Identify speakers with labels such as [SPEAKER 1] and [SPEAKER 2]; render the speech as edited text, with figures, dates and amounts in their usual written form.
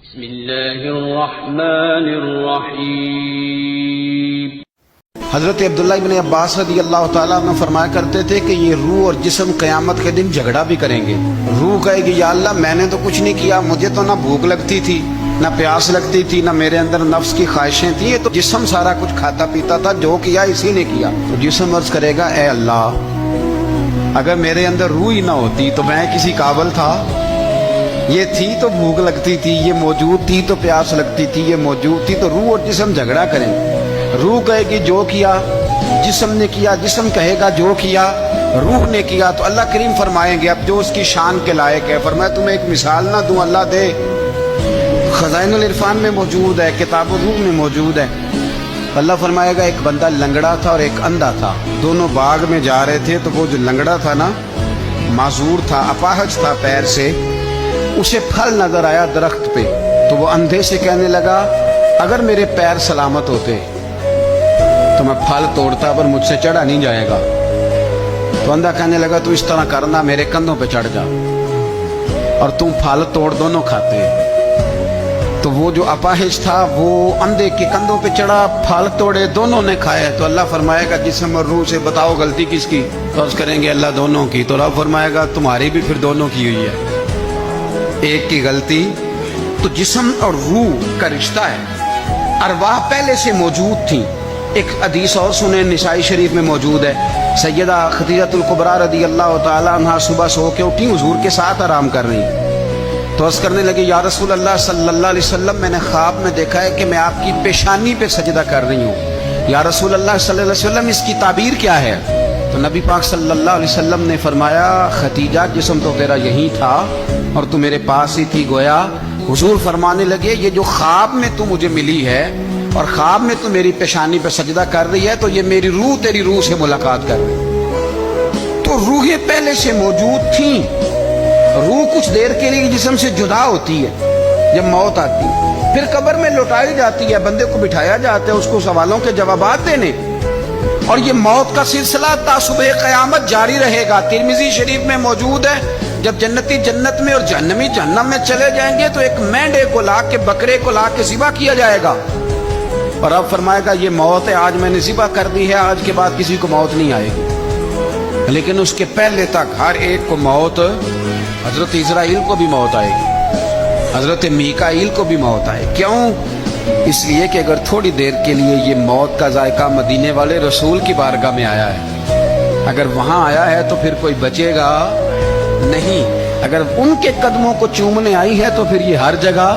[SPEAKER 1] بسم اللہ الرحمن الرحیم۔
[SPEAKER 2] حضرت عبداللہ ابن عباس رضی اللہ تعالیٰ عنہ فرمایا کرتے تھے کہ یہ روح اور جسم قیامت کے دن جھگڑا بھی کریں گے۔ روح کہے گی یا اللہ میں نے تو کچھ نہیں کیا، مجھے تو نہ بھوک لگتی تھی نہ پیاس لگتی تھی نہ میرے اندر نفس کی خواہشیں تھیں، یہ تو جسم سارا کچھ کھاتا پیتا تھا، جو کیا اسی نے کیا۔ تو جسم عرض کرے گا اے اللہ اگر میرے اندر روح ہی نہ ہوتی تو میں کسی قابل تھا؟ یہ تھی تو بھوک لگتی تھی، یہ موجود تھی تو پیاس لگتی تھی، یہ موجود تھی تو روح اور جسم جھگڑا کریں۔ روح کہے گی جو کیا جسم نے کیا، جسم کہے گا جو کیا روح نے کیا۔ تو اللہ کریم فرمائیں گے اب جو اس کی شان کے لائق ہے، فرمایا تمہیں ایک مثال نہ دوں، اللہ دے، خزائن العرفان میں موجود ہے، کتاب الروح میں موجود ہے۔ اللہ فرمائے گا ایک بندہ لنگڑا تھا اور ایک اندھا تھا، دونوں باغ میں جا رہے تھے، تو وہ جو لنگڑا تھا نا معذور تھا، اپاہج تھا پیر سے، اسے پھل نظر آیا درخت پہ، تو وہ اندھے سے کہنے لگا اگر میرے پیر سلامت ہوتے تو میں پھل توڑتا پر مجھ سے چڑھا نہیں جائے گا۔ تو اندھا کہنے لگا تو اس طرح کرنا، میرے کندھوں پہ چڑھ جا اور تم پھل توڑ دونوں کھاتے۔ تو وہ جو اپاہج تھا وہ اندھے کے کندھوں پہ چڑھا، پھل توڑے، دونوں نے کھائے۔ تو اللہ فرمائے گا جسم اور روح سے بتاؤ غلطی کس کی؟ تو عرض کریں گے اللہ دونوں کی۔ تو رب فرمائے گا تمہاری بھی پھر دونوں کی ہوئی ہے، ایک کی غلطی۔ تو جسم اور روح کا رشتہ ہے، ارواح پہلے سے موجود تھیں۔ ایک حدیث اور سنیں، نسائی شریف میں موجود ہے، سیدہ خدیجہ الکبریٰ رضی اللہ تعالی عنہا صبح سو کے اٹھی، حضور کے ساتھ آرام کر رہی، تو عرض کرنے لگے یا رسول اللہ صلی اللہ علیہ وسلم میں نے خواب میں دیکھا ہے کہ میں آپ کی پیشانی پہ سجدہ کر رہی ہوں، یا رسول اللہ صلی اللہ علیہ وسلم اس کی تعبیر کیا ہے؟ تو نبی پاک صلی اللہ علیہ وسلم نے فرمایا خدیجہ جسم تو تیرا یہی تھا اور تو میرے پاس ہی تھی گویا۔ حضور فرمانے لگے یہ جو خواب میں تو مجھے ملی ہے اور خواب میں تو میری پیشانی پہ سجدہ کر رہی ہے، تو یہ میری روح تیری روح سے ملاقات کر رہی ہے۔ تو روحیں پہلے سے موجود تھیں۔ روح کچھ دیر کے لیے جسم سے جدا ہوتی ہے جب موت آتی ہے، پھر قبر میں لوٹائی جاتی ہے، بندے کو بٹھایا جاتا ہے اس کو سوالوں کے جوابات دینے، اور یہ موت کا سلسلہ تا صبح قیامت جاری رہے گا۔ ترمذی شریف میں موجود ہے جب جنتی جنت میں اور جہنمی جہنم میں چلے جائیں گے تو ایک مینڈے کو لا کے، بکرے کو لا کے ذبح کیا جائے گا، اور اب فرمائے گا یہ موت ہے، آج میں نے ذبح کر دی ہے، آج کے بعد کسی کو موت نہیں آئے گی، لیکن اس کے پہلے تک ہر ایک کو موت، حضرت اسرائیل کو بھی موت آئے گی، حضرت میکائیل کو بھی موت آئے۔ کیوں؟ اس لیے کہ اگر تھوڑی دیر کے لیے یہ موت کا ذائقہ مدینے والے رسول کی بارگاہ میں آیا ہے، اگر وہاں آیا ہے تو پھر کوئی بچے گا نہیں، اگر ان کے قدموں کو چومنے آئی ہے تو پھر یہ ہر جگہ